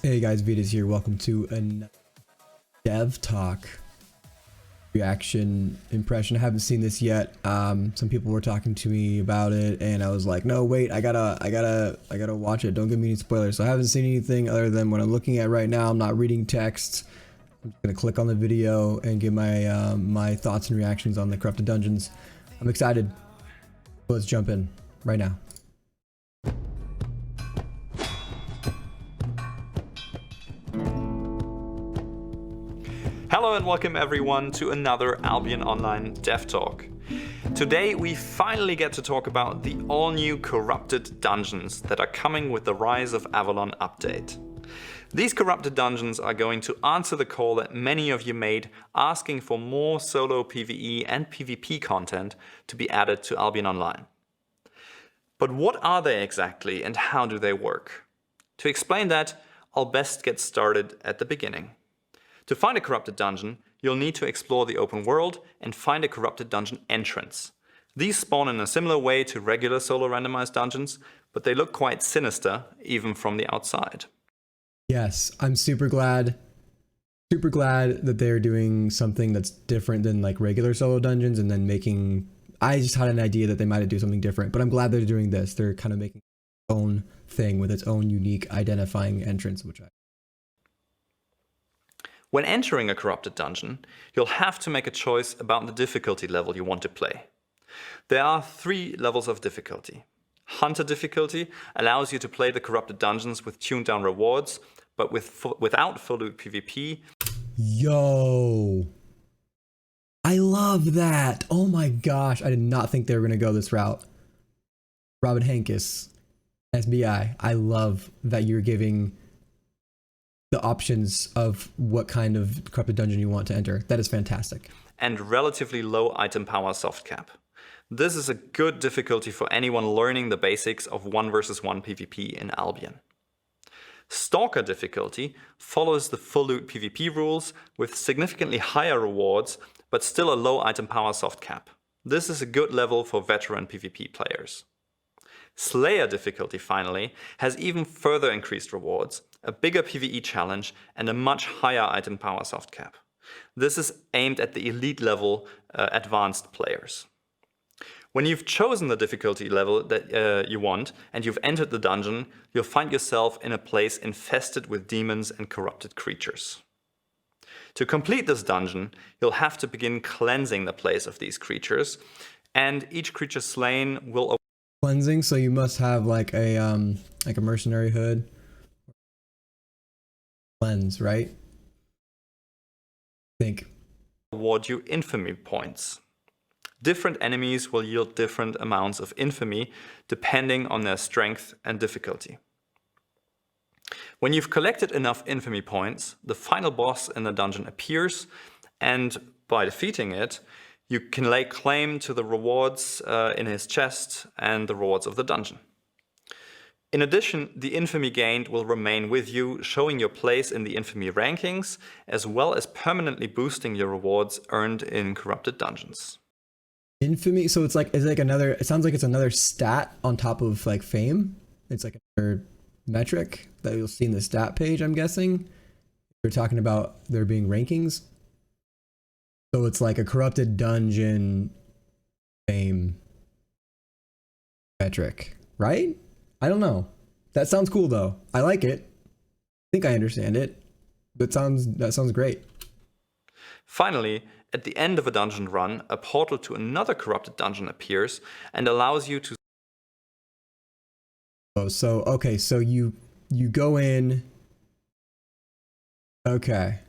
Hey guys, Veetus here. Welcome to a dev talk reaction impression. I haven't seen this yet. Some people were talking to me about it, and I was like, no, wait, I gotta watch it. Don't give me any spoilers. So I haven't seen anything other than what I'm looking at right now. I'm not reading text. I'm just gonna click on the video and give my my thoughts and reactions on the corrupted dungeons. I'm excited. Let's jump in right now. Hello and welcome everyone to another Albion Online Dev Talk. Today we finally get to talk about the all-new corrupted dungeons that are coming with the Rise of Avalon update. These corrupted dungeons are going to answer the call that many of you made asking for more solo PvE and PvP content to be added to Albion Online. But what are they exactly and how do they work? To explain that, I'll best get started at the beginning. To find a corrupted dungeon, you'll need to explore the open world and find a corrupted dungeon entrance. These spawn in a similar way to regular solo randomized dungeons, but they look quite sinister even from the outside. Yes, I'm super glad that they're doing something that's different than like regular solo dungeons and then making... I just had an idea that they might do something different, but I'm glad they're doing this. They're kind of making their own thing with its own unique identifying entrance, which I... When entering a corrupted dungeon, you'll have to make a choice about the difficulty level you want to play. There are 3 levels of difficulty. Hunter difficulty allows you to play the corrupted dungeons with tuned down rewards, but without full loot PvP. Yo, I love that. Oh my gosh, I did not think they were gonna go this route. Robin Hankis, SBI, I love that you're giving the options of what kind of corrupted dungeon you want to enter. That is fantastic. And relatively low item power soft cap. This is a good difficulty for anyone learning the basics of 1 versus 1 PvP in Albion. Stalker difficulty follows the full loot PvP rules with significantly higher rewards, but still a low item power soft cap. This is a good level for veteran PvP players. Slayer difficulty, finally, has even further increased rewards, a bigger PvE challenge, and a much higher item power soft cap. This is aimed at the elite level advanced players. When you've chosen the difficulty level that you want and you've entered the dungeon, you'll find yourself in a place infested with demons and corrupted creatures. To complete this dungeon, you'll have to begin cleansing the place of these creatures, and each creature slain will... Cleansing, so you must have like a mercenary hood. Cleanse, right? I think. Award you infamy points. Different enemies will yield different amounts of infamy depending on their strength and difficulty. When you've collected enough infamy points, the final boss in the dungeon appears, and by defeating it, you can lay claim to the rewards in his chest and the rewards of the dungeon. In addition, the infamy gained will remain with you, showing your place in the infamy rankings, as well as permanently boosting your rewards earned in corrupted dungeons. Infamy, so it's like another, it sounds like it's another stat on top of like fame. It's like another metric that you'll see in the stat page, I'm guessing. They're talking about there being rankings. So it's like a corrupted dungeon fame metric, right? I don't know. That sounds cool though. I like it. I think I understand it. That sounds great. Finally, at the end of a dungeon run, a portal to another corrupted dungeon appears and allows you to... Oh, so okay, so you go in. Okay.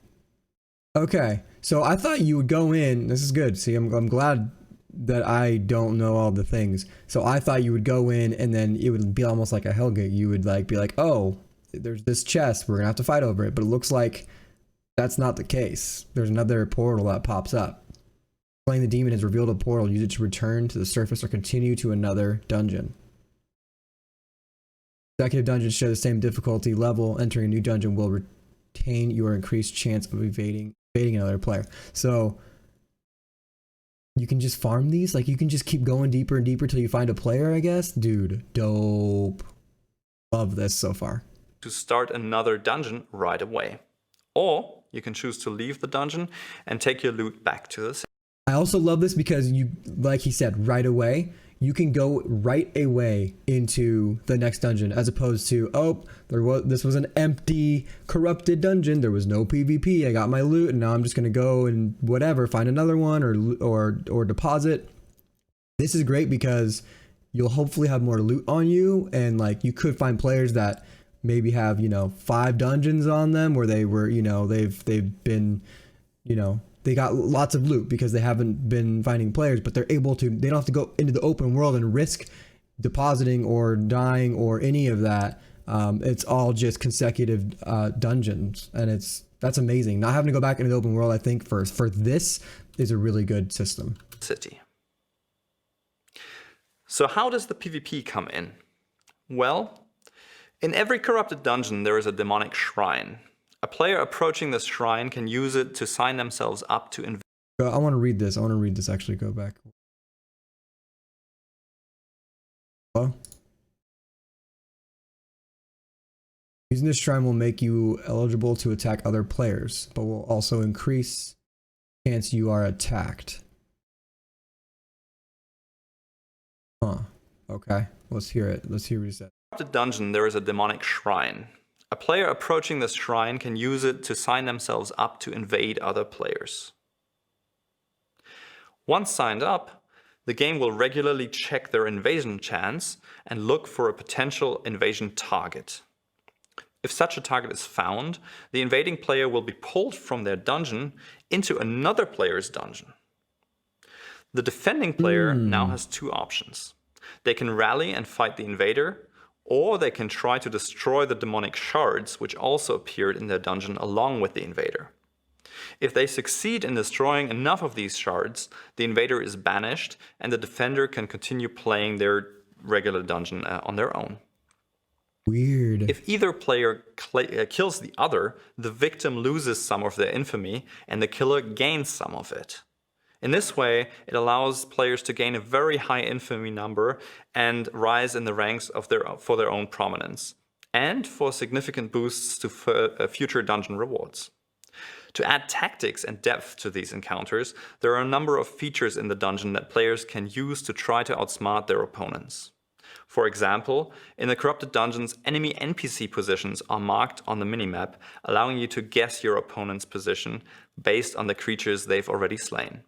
Okay. So I thought you would go in. This is good. See, I'm glad that I don't know all the things. So I thought you would go in and then it would be almost like a Hellgate. You would like be like, oh, there's this chest. We're gonna have to fight over it. But it looks like that's not the case. There's another portal that pops up. Playing the demon has revealed a portal. Use it to return to the surface or continue to another dungeon. Consecutive dungeons share the same difficulty level. Entering a new dungeon will retain your increased chance of evading another player. So you can just farm these? Like you can just keep going deeper and deeper till you find a player, I guess? Dude, dope. Love this so far. to start another dungeon right away. Or you can choose to leave the dungeon and take your loot back to the city. I also love this because you, like he said, right away, you can go right away into the next dungeon, as opposed to, oh, this was an empty, corrupted dungeon. There was no PvP. I got my loot, and now I'm just gonna go and whatever, find another one or deposit. This is great because you'll hopefully have more loot on you, and like you could find players that maybe have 5 dungeons on them where they were they've been they got lots of loot because they haven't been finding players, but they don't have to go into the open world and risk depositing or dying or any of that. It's all just consecutive dungeons, and that's amazing. Not having to go back into the open world, I think for this is a really good system. City. So how does the PvP come in? Well, in every corrupted dungeon there is a demonic shrine. A player approaching this shrine can use it to sign themselves up to invade. I want to read this. Actually, go back. Hello? Using this shrine will make you eligible to attack other players, but will also increase chance you are attacked. Huh. Okay. Let's hear it. Let's hear what he said. In the dungeon, there is a demonic shrine. A player approaching this shrine can use it to sign themselves up to invade other players. Once signed up, the game will regularly check their invasion chance and look for a potential invasion target. If such a target is found, the invading player will be pulled from their dungeon into another player's dungeon. The defending player now has 2 options. They can rally and fight the invader, or they can try to destroy the demonic shards, which also appeared in their dungeon along with the invader. If they succeed in destroying enough of these shards, the invader is banished and the defender can continue playing their regular dungeon on their own. Weird. If either player kills the other, the victim loses some of their infamy and the killer gains some of it. In this way, it allows players to gain a very high infamy number and rise in the ranks for their own prominence, and for significant boosts to future dungeon rewards. To add tactics and depth to these encounters, there are a number of features in the dungeon that players can use to try to outsmart their opponents. For example, in the corrupted dungeons, enemy NPC positions are marked on the minimap, allowing you to guess your opponent's position based on the creatures they've already slain.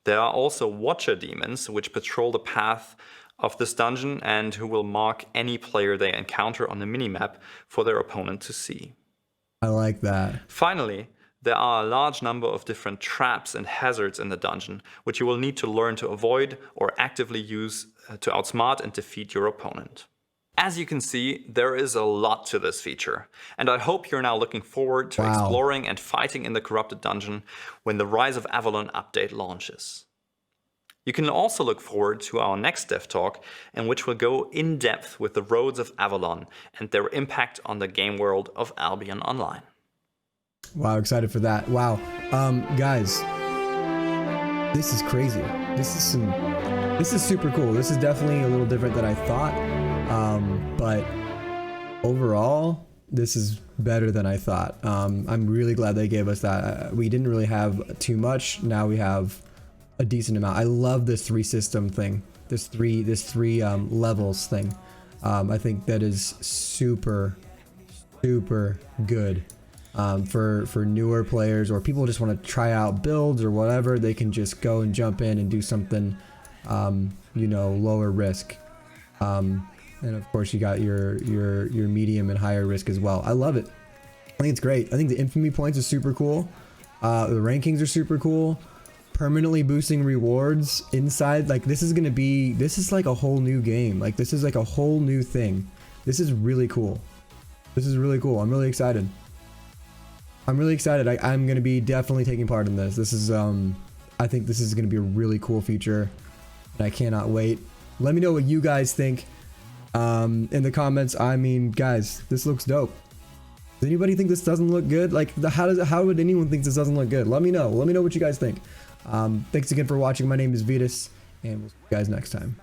There are also Watcher demons, which patrol the path of this dungeon and who will mark any player they encounter on the minimap for their opponent to see. I like that. Finally, there are a large number of different traps and hazards in the dungeon, which you will need to learn to avoid or actively use to outsmart and defeat your opponent. As you can see, there is a lot to this feature, and I hope you're now looking forward to exploring and fighting in the corrupted dungeon when the Rise of Avalon update launches. You can also look forward to our next dev talk, in which we'll go in depth with the roads of Avalon and their impact on the game world of Albion Online. Wow, excited for that. Wow. Guys, this is crazy. This is super cool. This is definitely a little different than I thought. But overall, this is better than I thought. I'm really glad they gave us that. We didn't really have too much. Now we have a decent amount. I love this 3 system thing. This three levels thing. I think that is super good. For newer players or people who just want to try out builds or whatever, they can just go and jump in and do something, lower risk. And of course you got your medium and higher risk as well. I love it. I think it's great. I think the infamy points are super cool. The rankings are super cool. Permanently boosting rewards inside, like this is like a whole new game. Like this is like a whole new thing. This is really cool. I'm really excited. I'm gonna be definitely taking part in this. This is I think this is gonna be a really cool feature, and I cannot wait. Let me know what you guys think in the comments. I mean, guys, this looks dope. Does anybody think this doesn't look good? Like, how would anyone think this doesn't look good? Let me know. Let me know what you guys think. Thanks again for watching. My name is Veetus, and we'll see you guys next time.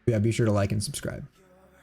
Yeah, be sure to like and subscribe.